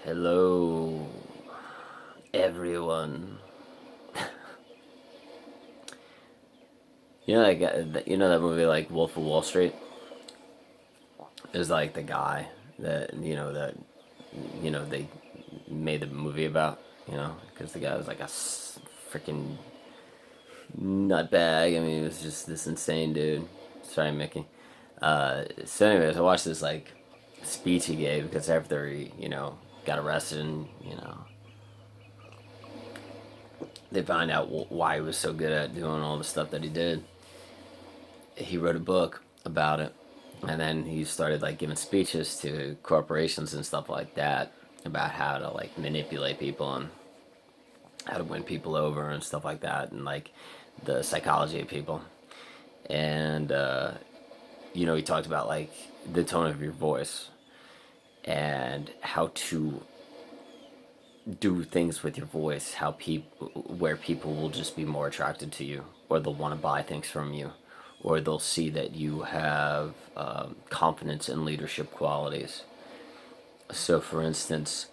Hello, everyone. You know that movie like Wolf of Wall Street. There's like the guy that they made the movie about. Because the guy was like a freaking nutbag. I mean, he was just this insane dude. Sorry, Mickey. So, anyways, I watched this like speech he gave because after he got arrested and they find out why he was so good at doing all the stuff that he did. He wrote a book about it, and then he started like giving speeches to corporations and stuff like that about how to like manipulate people and how to win people over and stuff like that, and like the psychology of people. And he talked about like the tone of your voice and how to do things with your voice, how people where people will just be more attracted to you, or they'll want to buy things from you, or they'll see that you have confidence and leadership qualities. So, for instance,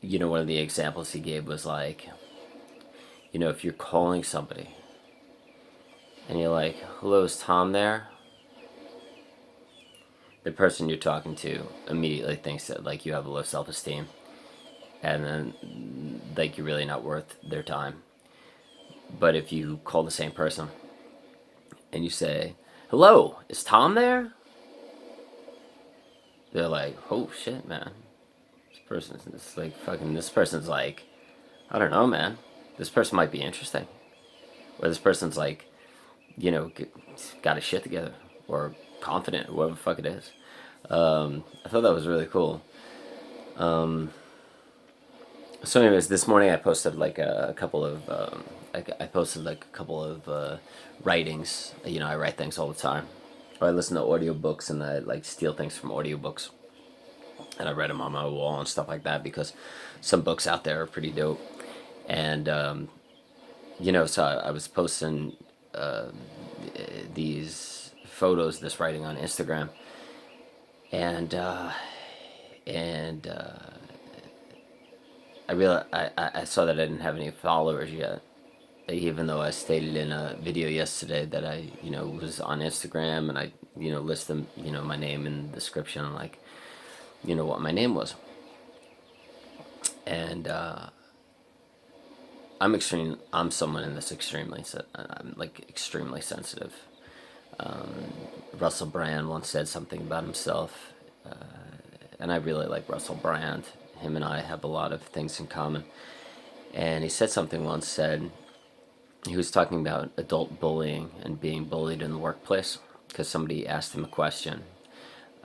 one of the examples he gave was like, if you're calling somebody and you're like, "Hello, is Tom there?" The person you're talking to immediately thinks that like you have low self-esteem, and then like you're really not worth their time. But if you call the same person and you say, "Hello, is Tom there?" They're like, "Oh shit, man. This person's like, I don't know, man. This person might be interesting." Or this person's like, got his shit together. Or confident, or whatever the fuck it is. I thought that was really cool. So, anyways, this morning I posted like a couple of I posted like a couple of writings. I write things all the time, or I listen to audiobooks and I like steal things from audiobooks, and I read them on my wall and stuff like that because some books out there are pretty dope. And so I was posting these photos, this writing on Instagram, and I saw that I didn't have any followers yet, even though I stated in a video yesterday that I was on Instagram, and I list them my name in the description and like what my name was. And I'm someone in this I'm like extremely sensitive. Russell Brand once said something about himself, and I really like Russell Brand. Him and I have a lot of things in common. And he said something once, said he was talking about adult bullying and being bullied in the workplace, because somebody asked him a question.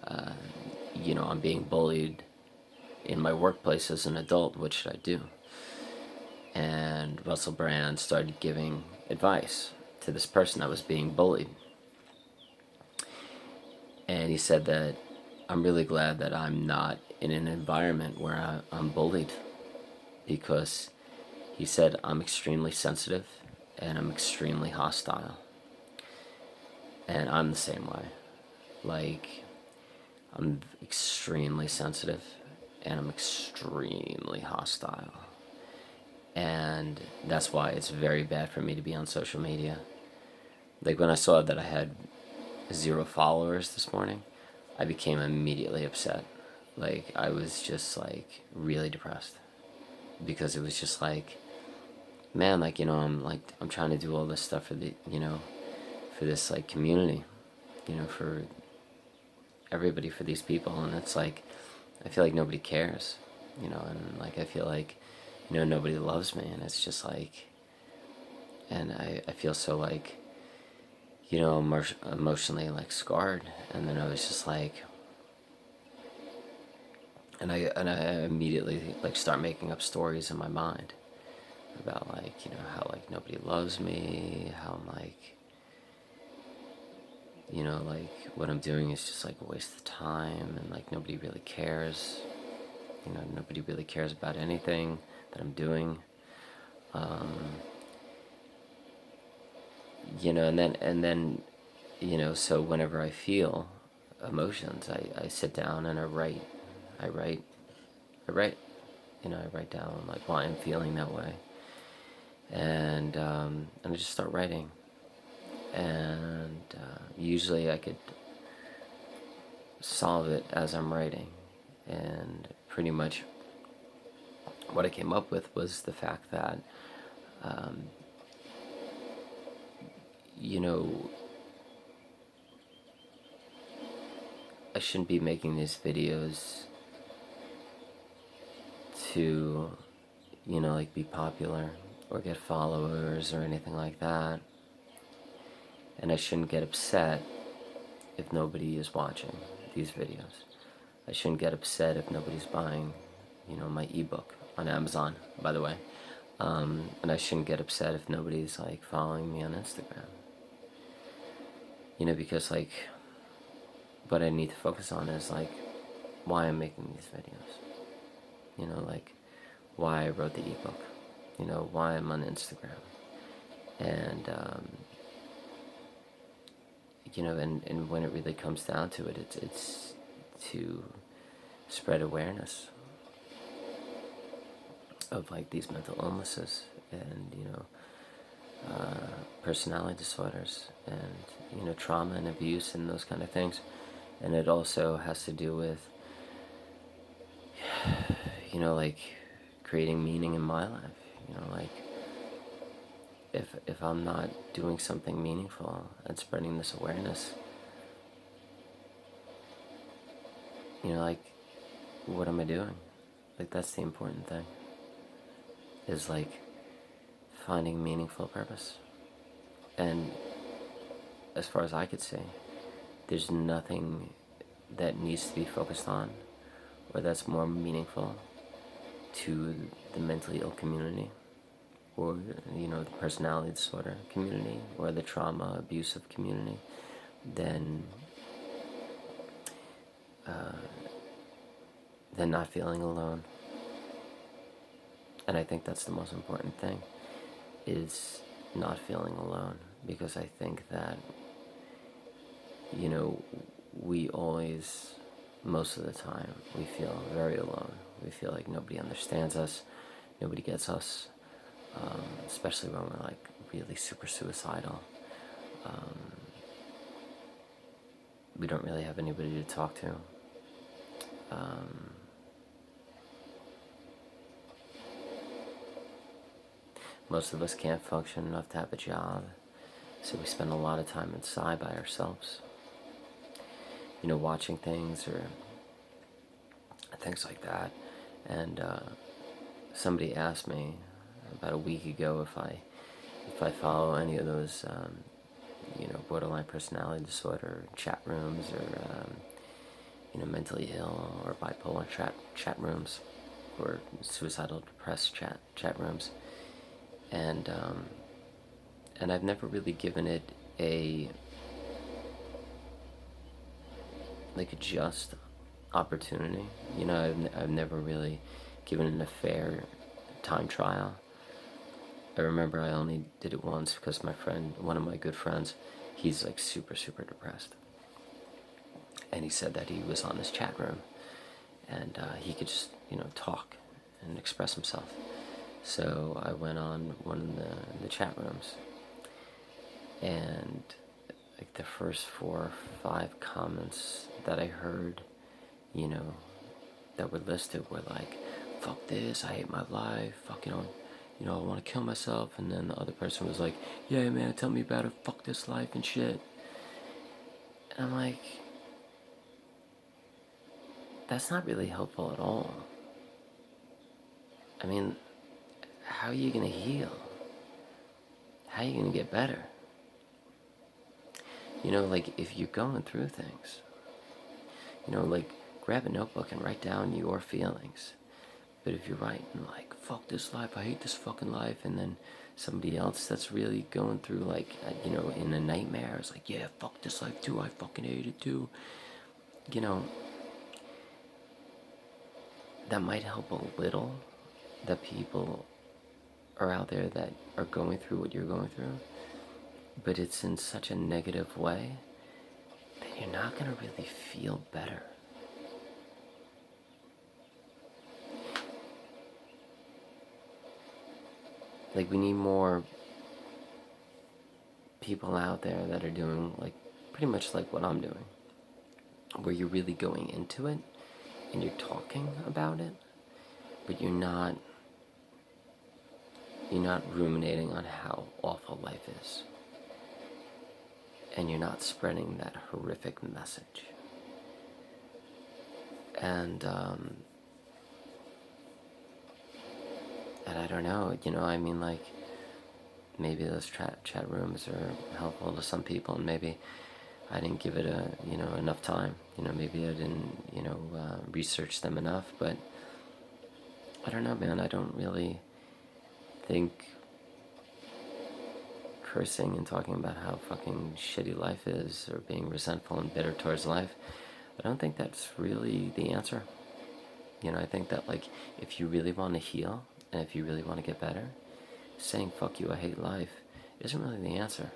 I'm being bullied in my workplace as an adult. What should I do? And Russell Brand started giving advice to this person that was being bullied. And he said that I'm really glad that I'm not in an environment where I'm bullied, because he said I'm extremely sensitive and I'm extremely hostile. And I'm the same way. Like, I'm extremely sensitive and I'm extremely hostile. And that's why it's very bad for me to be on social media. Like, when I saw that I had 0 followers this morning, I became immediately upset. Like, I was just like really depressed, because it was just like, man, like, I'm trying to do all this stuff for for this like community, for everybody, for these people, and it's like I feel like nobody cares, and like I feel like nobody loves me, and it's just like, and I feel so like emotionally like scarred. And then I was just like, and I immediately like start making up stories in my mind about like how like nobody loves me, how I'm like like what I'm doing is just like a waste of time, and like nobody really cares. Nobody really cares about anything that I'm doing. And then so whenever I feel emotions, I sit down and I write. I write down like why I'm feeling that way, and I just start writing, and usually I could solve it as I'm writing, and pretty much what I came up with was the fact that, um, you know, I shouldn't be making these videos to, like be popular or get followers or anything like that. And I shouldn't get upset if nobody is watching these videos. I shouldn't get upset if nobody's buying, my ebook on Amazon, by the way. And I shouldn't get upset if nobody's like following me on Instagram. Because like what I need to focus on is like why I'm making these videos. Like why I wrote the ebook. Why I'm on Instagram. And and when it really comes down to it, it's to spread awareness of like these mental illnesses and personality disorders and trauma and abuse and those kind of things. And it also has to do with like creating meaning in my life. Like if I'm not doing something meaningful and spreading this awareness, like what am I doing? Like that's the important thing, is like finding meaningful purpose. And as far as I could say, there's nothing that needs to be focused on or that's more meaningful to the mentally ill community, or the personality disorder community, or the trauma abusive community, than not feeling alone. And I think that's the most important thing, is not feeling alone, because I think that we always, most of the time, we feel very alone. We feel like nobody understands us, nobody gets us, especially when we're like really super suicidal. We don't really have anybody to talk to. Most of us can't function enough to have a job, so we spend a lot of time inside by ourselves, watching things or things like that. And somebody asked me about a week ago if I follow any of those borderline personality disorder chat rooms, or mentally ill or bipolar chat rooms, or suicidal depressed chat rooms. And I've never really given it a just opportunity. I've never really given it a fair time trial. I remember I only did it once because one of my good friends, he's like super, super depressed. And he said that he was on this chat room and he could just, talk and express himself. So I went on one of the chat rooms, and like the first 4 or 5 comments that I heard, that were listed were like, fuck this, I hate my life, fuck, I want to kill myself. And then the other person was like, yeah man, tell me about it, fuck this life and shit. And I'm like, that's not really helpful at all. I mean, how are you going to heal? How are you going to get better? Like if you're going through things, like grab a notebook and write down your feelings. But if you're writing like, fuck this life, I hate this fucking life, and then somebody else that's really going through like, in a nightmare is like, yeah, fuck this life too, I fucking hate it too. That might help a little, that people are out there that are going through what you're going through, but it's in such a negative way that you're not going to really feel better. Like, we need more people out there that are doing, like, pretty much like what I'm doing, where you're really going into it and you're talking about it, but you're not ruminating on how awful life is, and you're not spreading that horrific message. And I don't know, I mean, like, maybe those chat rooms are helpful to some people, and maybe I didn't give it enough time. Maybe I didn't, research them enough, but I don't know, man. I don't really think cursing and talking about how fucking shitty life is, or being resentful and bitter towards life, I don't think that's really the answer. I think that, like, if you really want to heal, and if you really want to get better, saying fuck you, I hate life isn't really the answer.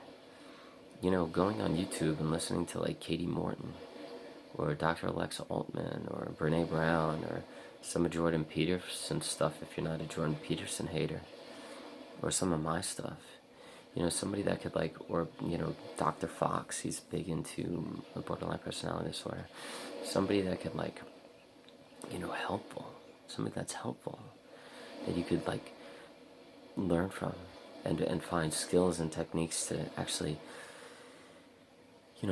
Going on YouTube and listening to, like, Katie Morton, or Dr. Alexa Altman, or Brene Brown, or some of Jordan Peterson's stuff, if you're not a Jordan Peterson hater, or some of my stuff. Somebody that could, like, or, Dr. Fox, he's big into borderline personality disorder. Somebody that could, like, helpful. Somebody that's helpful, that you could, like, learn from, and find skills and techniques to actually,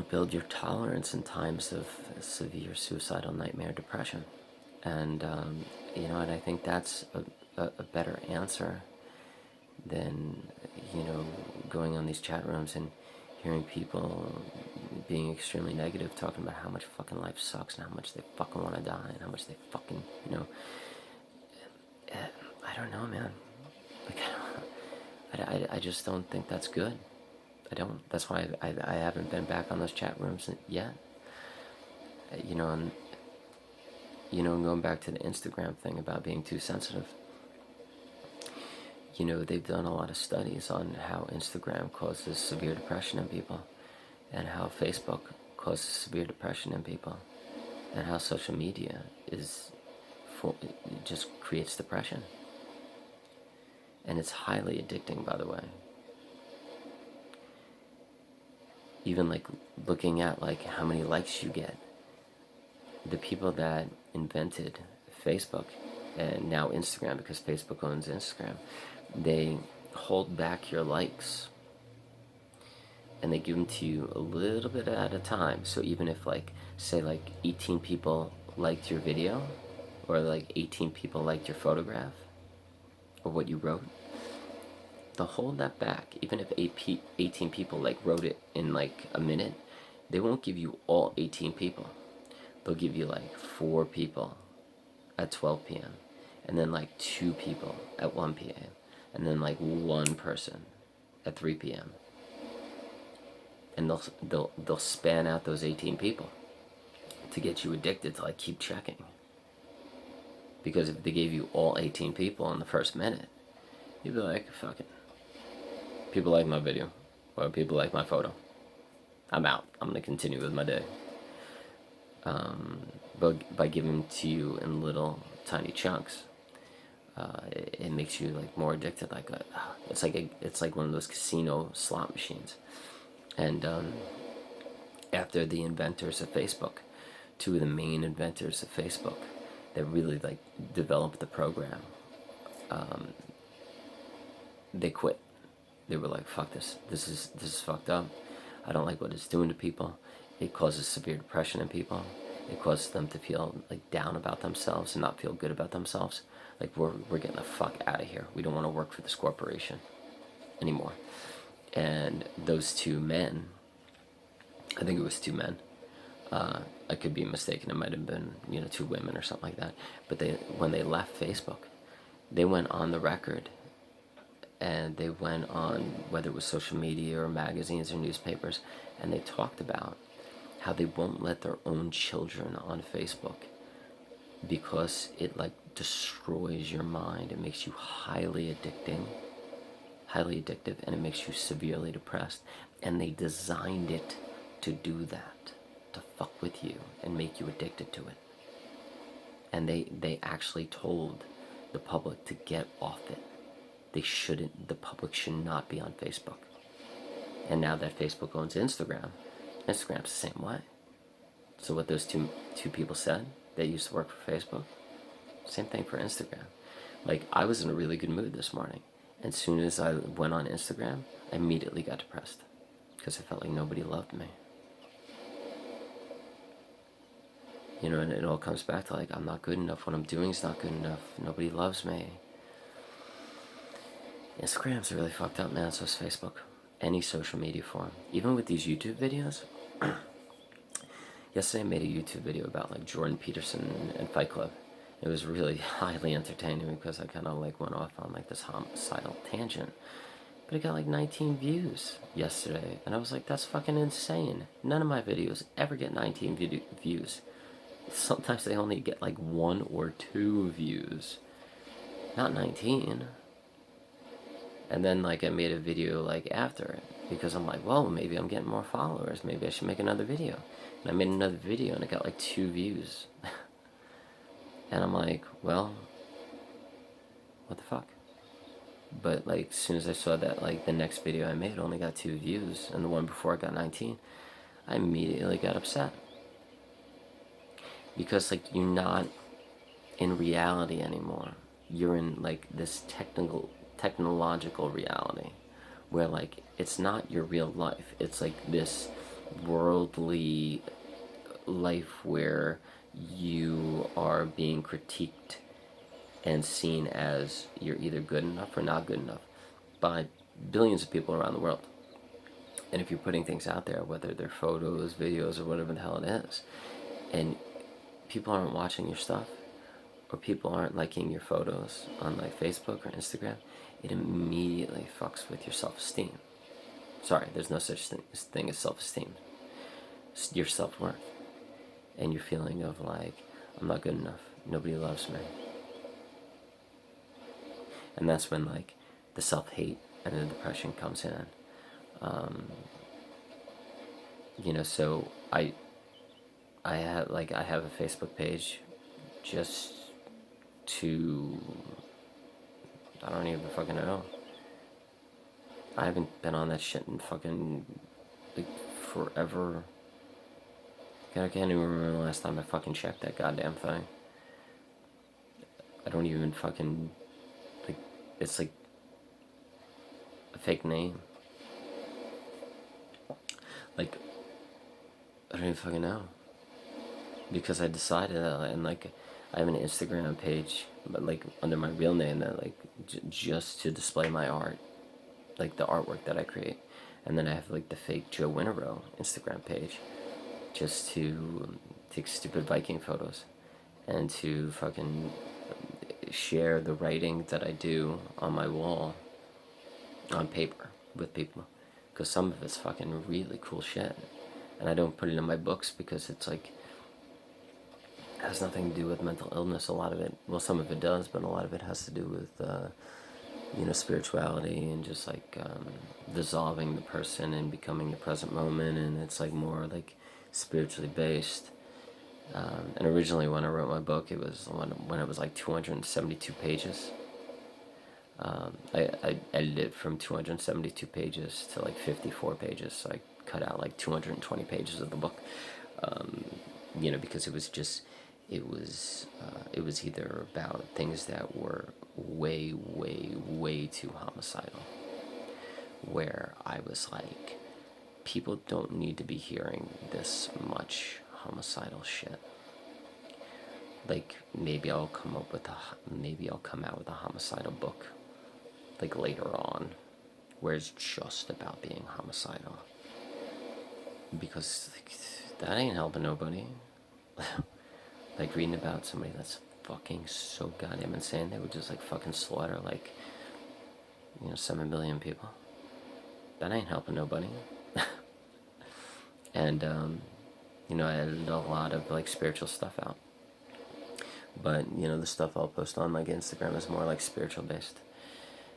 build your tolerance in times of severe suicidal nightmare depression. And, and I think that's a better answer than, going on these chat rooms and hearing people being extremely negative, talking about how much fucking life sucks and how much they fucking want to die and how much they fucking, I don't know, man. Like, I just don't think that's good. I don't. That's why I haven't been back on those chat rooms yet. And going back to the Instagram thing about being too sensitive. They've done a lot of studies on how Instagram causes severe depression in people, and how Facebook causes severe depression in people, and how social media it just creates depression. And it's highly addicting, by the way. Even, like, looking at, like, how many likes you get. The people that invented Facebook, and now Instagram, because Facebook owns Instagram, they hold back your likes, and they give them to you a little bit at a time. So even if, like, say, like, 18 people liked your video, or, like, 18 people liked your photograph, or what you wrote, they'll hold that back. Even if 18 people, like, wrote it in, like, a minute, they won't give you all 18 people. They'll give you, like, 4 people at 12 p.m. and then, like, 2 people at 1 p.m. and then, like, 1 person at 3 p.m. And they'll span out those 18 people to get you addicted to, like, keep checking. Because if they gave you all 18 people in the first minute, you'd be like, fuck it. People like my video, or people like my photo. I'm out. I'm going to continue with my day. But by giving them to you in little tiny chunks, it makes you, like, more addicted. Like, it's like one of those casino slot machines. And after the inventors of Facebook, 2 of the main inventors of Facebook that really, like, developed the program, they quit. They were like, fuck this. This is fucked up. I don't like what it's doing to people. It causes severe depression in people. It causes them to feel, like, down about themselves and not feel good about themselves. Like, we're getting the fuck out of here. We don't want to work for this corporation anymore. And those 2 men, I think it was 2 men. I could be mistaken. It might have been, 2 women or something like that. But when they left Facebook, they went on the record, and they went on, whether it was social media or magazines or newspapers, and they talked about how they won't let their own children on Facebook because it, like, destroys your mind. It makes you highly addictive, and it makes you severely depressed. And they designed it to do that, to fuck with you and make you addicted to it. And they actually told the public to get off it. the public should not be on Facebook. And now that Facebook owns Instagram, Instagram's the same way. So what those two people said, they used to work for Facebook, same thing for Instagram. Like, I was in a really good mood this morning, and as soon as I went on Instagram, I immediately got depressed because I felt like nobody loved me. You know, and it all comes back to, like, I'm not good enough. What I'm doing is not good enough. Nobody loves me. Instagram's really fucked up, man. So is Facebook. Any social media form. Even with these YouTube videos. Yesterday I made a YouTube video about, like, Jordan Peterson and Fight Club. It was really highly entertaining because I kind of, like, went off on, like, this homicidal tangent. But it got, like, 19 views yesterday. And I was like, that's fucking insane. None of my videos ever get 19 views. Sometimes they only get, like, 1 or 2 views. Not 19. And then, like, I made a video, like, after it. Because I'm like, well, maybe I'm getting more followers. Maybe I should make another video. And I made another video and it got, like, 2 views. And I'm like, well, what the fuck? But, like, as soon as I saw that, like, the next video I made only got 2 views, and the one before it got 19, I immediately got upset. Because, like, you're not in reality anymore. You're in, like, this technological reality where, like, it's not your real life. It's like this worldly life where you are being critiqued and seen as you're either good enough or not good enough by billions of people around the world. And if you're putting things out there, whether they're photos, videos, or whatever the hell it is, and people aren't watching your stuff, or people aren't liking your photos on, like, Facebook or Instagram, it immediately fucks with your self-esteem. Sorry, there's no such thing as self-esteem. It's your self-worth. And your feeling of, like, I'm not good enough. Nobody loves me. And that's when, like, the self-hate and the depression comes in. You know, so I have a Facebook page just to, I don't even fucking know. I haven't been on that shit in fucking, like, forever. I can't even remember the last time I fucking checked that goddamn thing. I don't even fucking, like, it's like a fake name. Like, I don't even fucking know. Because I decided that, and, like, I have an Instagram page, but, like, under my real name, that, like, just to display my art, like, the artwork that I create. And then I have, like, the fake Joe Winterow Instagram page, just to take stupid Viking photos and to fucking share the writing that I do on my wall on paper with people, because some of it's fucking really cool shit, and I don't put it in my books because it's like, it has nothing to do with mental illness. A lot of it, well, some of it does, but a lot of it has to do with you know, spirituality and just, like, dissolving the person and becoming the present moment, and it's, like, more, like, spiritually based. And originally when I wrote my book, it was when it was, like, 272 pages. I edited it from 272 pages to, like, 54 pages, so I cut out, like, 220 pages of the book. You know, because it was either about things that were way, way, way too homicidal, where I was like, people don't need to be hearing this much homicidal shit. Like, maybe I'll come out with a homicidal book, like, later on, where it's just about being homicidal, because, like, that ain't helping nobody. Like, reading about somebody that's fucking so goddamn insane, they would just, like, fucking slaughter, like, you know, 7 billion people. That ain't helping nobody. And, you know, I edited a lot of, like, spiritual stuff out. But, you know, the stuff I'll post on, like, Instagram is more, like, spiritual based.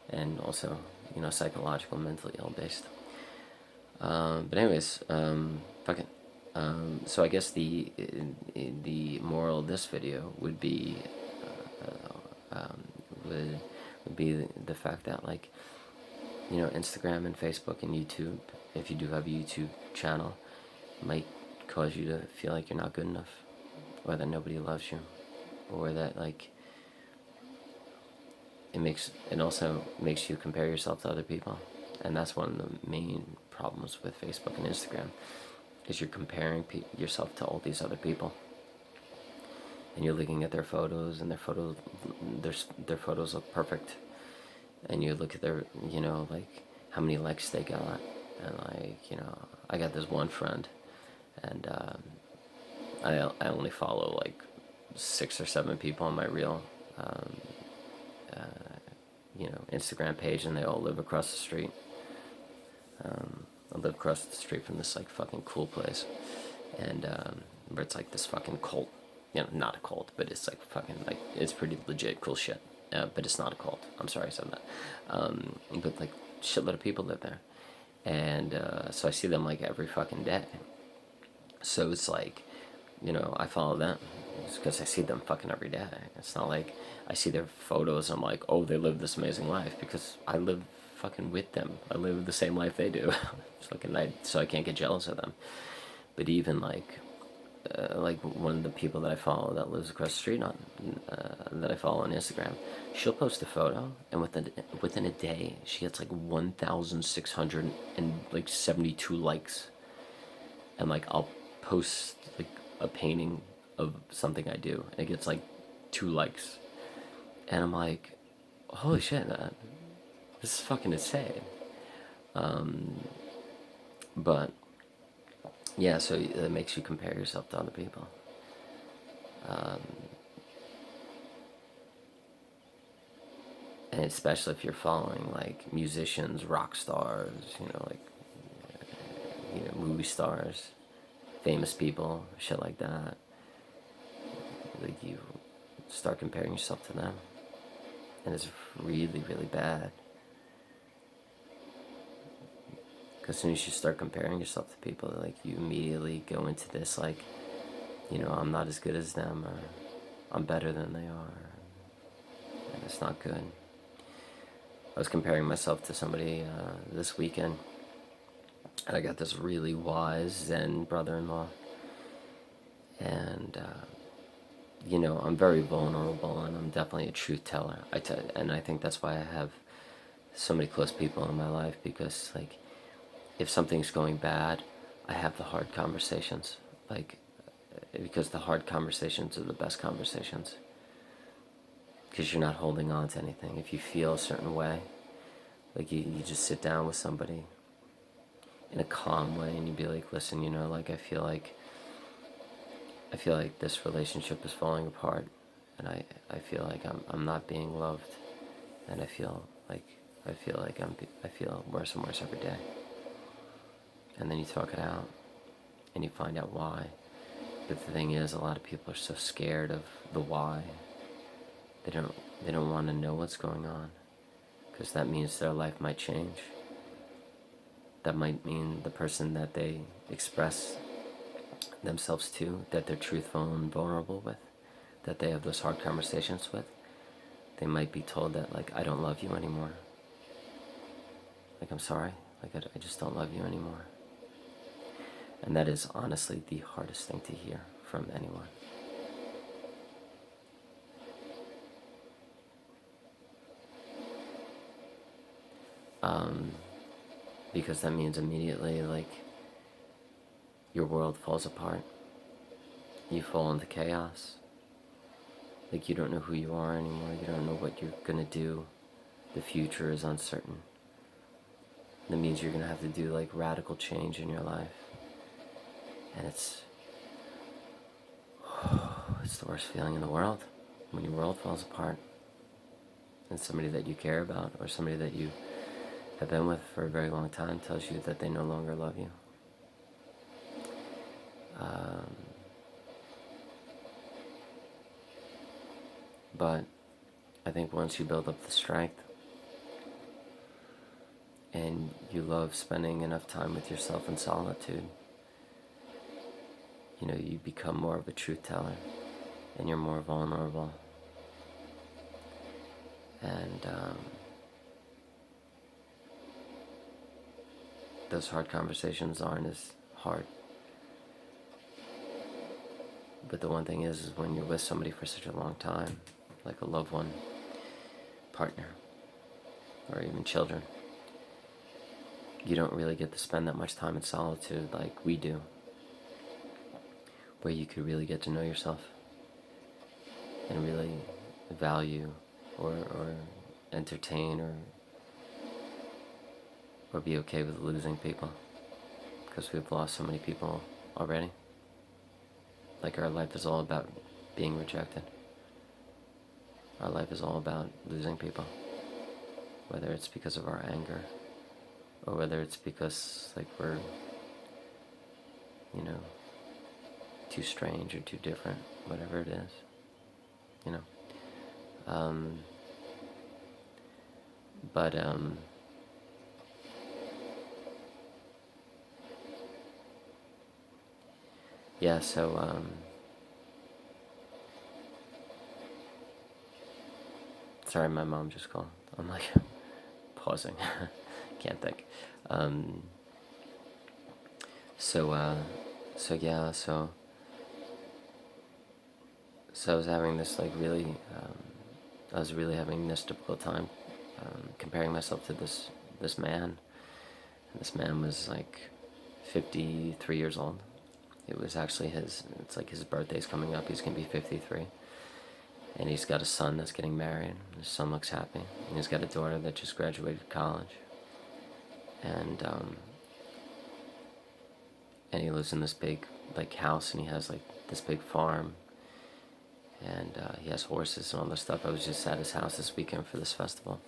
And also, you know, psychological, mentally ill based. But anyways, fuck it. So I guess the moral of this video would be, would would be the fact that, like, you know, Instagram and Facebook and YouTube, if you do have a YouTube channel, might cause you to feel like you're not good enough, or that nobody loves you, or that, like, it also makes you compare yourself to other people. And that's one of the main problems with Facebook and Instagram, is you're comparing yourself to all these other people, and you're looking at their photos, and their photos look perfect, and you look at their, you know, like, how many likes they got, and, like, you know, I got this one friend, and I only follow like 6 or 7 people on my real you know, Instagram page, and they all live across the street. I live across the street from this, like, fucking cool place, and where it's like this fucking cult. You know, not a cult, but it's like fucking, like, it's pretty legit cool shit. But it's not a cult. I'm sorry I said that. But, like, shitload of people live there, and so I see them, like, every fucking day. So it's like, you know, I follow them because I see them fucking every day. It's not like I see their photos and I'm like, oh, they live this amazing life, because I live fucking with them. I live the same life they do. So I can't get jealous of them. But even, like one of the people that I follow that lives across the street that I follow on Instagram, she'll post a photo, and within a day she gets like 1,672 likes, and, like, I'll post, like, a painting of something I do, and it gets like 2 likes, and I'm like, holy shit, man, this is fucking insane. But yeah, so it makes you compare yourself to other people. And especially if you're following, like, musicians, rock stars, you know, like, you know, movie stars, famous people, shit like that. Like, you start comparing yourself to them, and it's really, really bad. Because as soon as you start comparing yourself to people, like, you immediately go into this, like, you know, I'm not as good as them, or I'm better than they are, and it's not good. I was comparing myself to somebody this weekend, and I got this really wise Zen brother-in-law, and you know, I'm very vulnerable, and I'm definitely a truth teller. And I think that's why I have so many close people in my life, because, like, if something's going bad, I have the hard conversations, like, because the hard conversations are the best conversations, because you're not holding on to anything. If you feel a certain way, like, you just sit down with somebody in a calm way, and you be like, listen, you know, like, I feel like this relationship is falling apart, and I feel like I'm not being loved, and I feel worse and worse every day. And then you talk it out, and you find out why. But the thing is, a lot of people are so scared of the why. They don't want to know what's going on, because that means their life might change. That might mean the person that they express themselves to, that they're truthful and vulnerable with, that they have those hard conversations with, they might be told that, like, I don't love you anymore. Like, I'm sorry, like, I just don't love you anymore. And that is honestly the hardest thing to hear from anyone. Because that means immediately, like, your world falls apart. You fall into chaos. Like, you don't know who you are anymore. You don't know what you're gonna do. The future is uncertain. That means you're gonna have to do, like, radical change in your life. And it's the worst feeling in the world, when your world falls apart, and somebody that you care about, or somebody that you have been with for a very long time, tells you that they no longer love you. But I think once you build up the strength, and you love spending enough time with yourself in solitude, you know, you become more of a truth teller, and you're more vulnerable. And those hard conversations aren't as hard. But the one thing is when you're with somebody for such a long time, like a loved one, partner, or even children, you don't really get to spend that much time in solitude like we do, where you could really get to know yourself and really value or entertain or be okay with losing people, because we've lost so many people already. Like our life is all about being rejected. Our life is all about losing people, whether it's because of our anger or whether it's because like we're, you know, too strange or too different, whatever it is, you know. But yeah, so sorry, my mom just called. I'm like pausing. Can't think. So I was having this like really, I was really having this difficult time comparing myself to this man. And this man was like 53 years old. It was actually it's like his birthday's coming up. He's gonna be 53. And he's got a son that's getting married. His son looks happy. And he's got a daughter that just graduated college. And he lives in this big like house, and he has like this big farm, and he has horses and all this stuff. I was just at his house this weekend for this festival,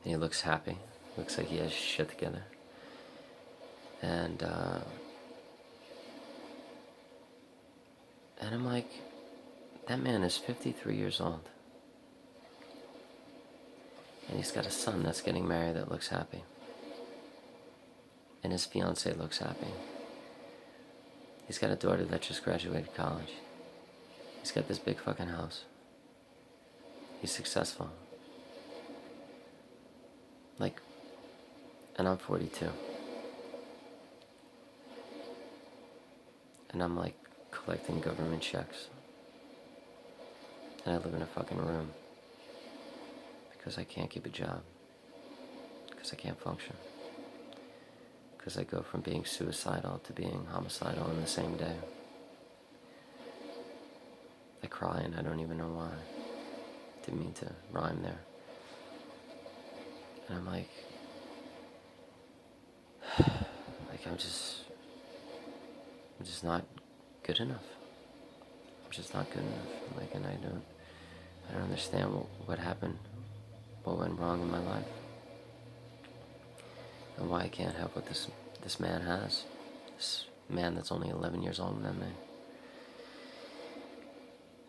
and he looks happy. Looks like he has shit together. And I'm like, that man is 53 years old, and he's got a son that's getting married that looks happy, and his fiance looks happy. He's got a daughter that just graduated college. He's got this big fucking house. He's successful. Like, and I'm 42. And I'm like collecting government checks. And I live in a fucking room. Because I can't keep a job. Because I can't function. Because I go from being suicidal to being homicidal in the same day. I cry and I don't even know why. Didn't mean to rhyme there. And I'm like I'm just not good enough. I'm just not good enough. Like, and I don't understand what happened, what went wrong in my life, and why I can't have what this man has. This man that's only 11 years older than me.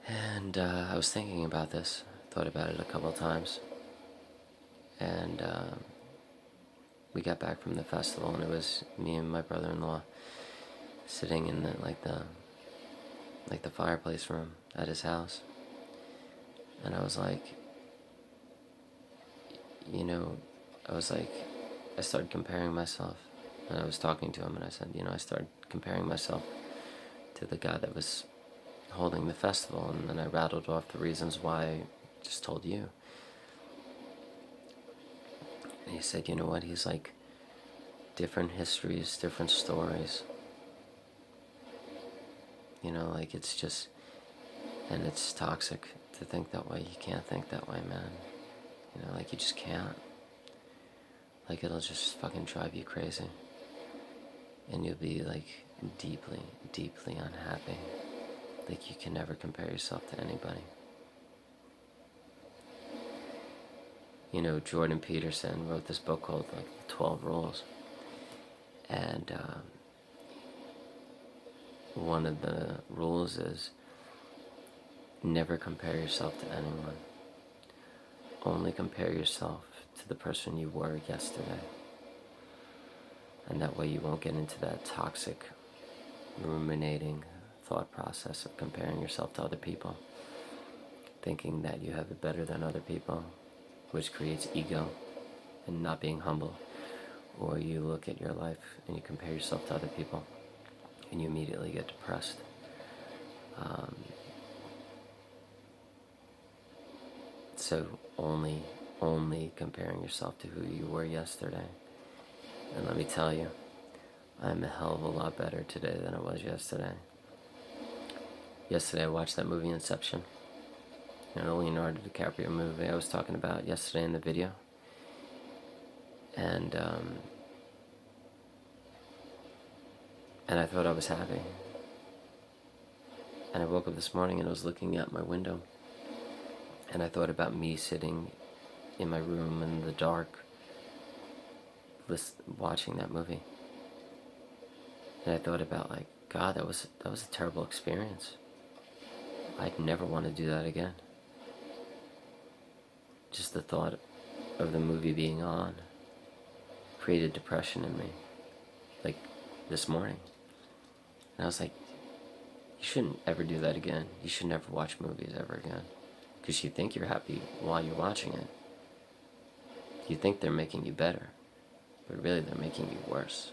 And I was thinking about this, thought about it a couple of times, and we got back from the festival, and it was me and my brother-in-law sitting in the fireplace room at his house, and I was like, I started comparing myself, and I was talking to him, and I said, I started comparing myself to the guy that was holding the festival, and then I rattled off the reasons why I just told you. And he said, you know what, he's like, different histories, different stories. Like it's just, and it's toxic to think that way. You can't think that way, man. Like you just can't. Like it'll just fucking drive you crazy. And you'll be like deeply, deeply unhappy. Like you can never compare yourself to anybody. Jordan Peterson wrote this book called like The 12 Rules. And one of the rules is never compare yourself to anyone. Only compare yourself to the person you were yesterday. And that way you won't get into that toxic, ruminating thought process of comparing yourself to other people. thinking that you have it better than other people, which creates ego and not being humble. Or you look at your life and you compare yourself to other people and you immediately get depressed. So only comparing yourself to who you were yesterday. And let me tell you, I'm a hell of a lot better today than I was yesterday. Yesterday I watched that movie Inception, the Leonardo DiCaprio movie I was talking about yesterday in the video. And I thought I was happy. And I woke up this morning and I was looking out my window. And I thought about me sitting in my room in the dark, watching that movie. And I thought about, like, God, that was a terrible experience. I'd never want to do that again. Just the thought of the movie being on created depression in me, like this morning. And I was like, you shouldn't ever do that again. You should never watch movies ever again. Because you think you're happy while you're watching it. You think they're making you better, but really they're making you worse.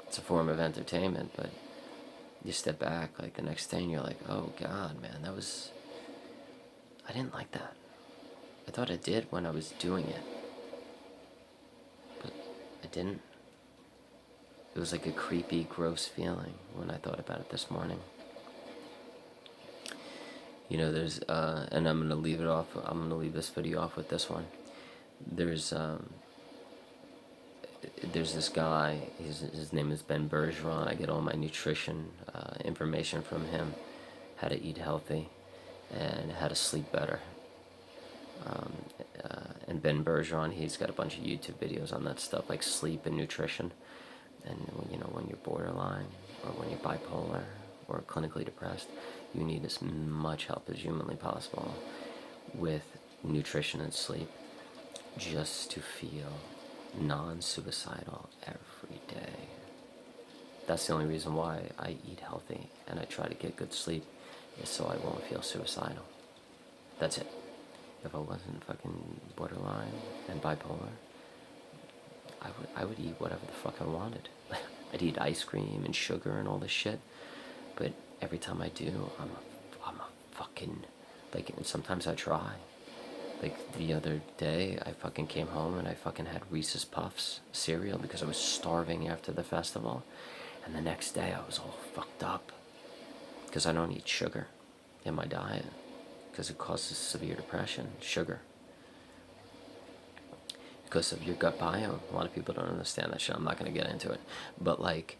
It's a form of entertainment, but you step back like the next day and you're like, oh God, man, I didn't like that. I thought I did when I was doing it, but I didn't. It was like a creepy, gross feeling when I thought about it this morning. There's, and I'm gonna leave this video off with this one. There's this guy, his name is Ben Bergeron. I get all my nutrition information from him, how to eat healthy and how to sleep better. And Ben Bergeron, he's got a bunch of YouTube videos on that stuff, like sleep and nutrition. And when you're borderline or when you're bipolar or clinically depressed, you need as much help as humanly possible with nutrition and sleep just to feel non-suicidal every day. That's the only reason why I eat healthy and I try to get good sleep, is so I won't feel suicidal. That's it. If I wasn't fucking borderline and bipolar, I would eat whatever the fuck I wanted. I'd eat ice cream and sugar and all this shit. But every time I do, I'm a fucking, like, and sometimes I try. Like, the other day, I fucking came home and I fucking had Reese's Puffs cereal because I was starving after the festival. And the next day, I was all fucked up because I don't eat sugar in my diet because it causes severe depression, sugar. Because of your gut biome. A lot of people don't understand that shit. I'm not going to get into it. But, like,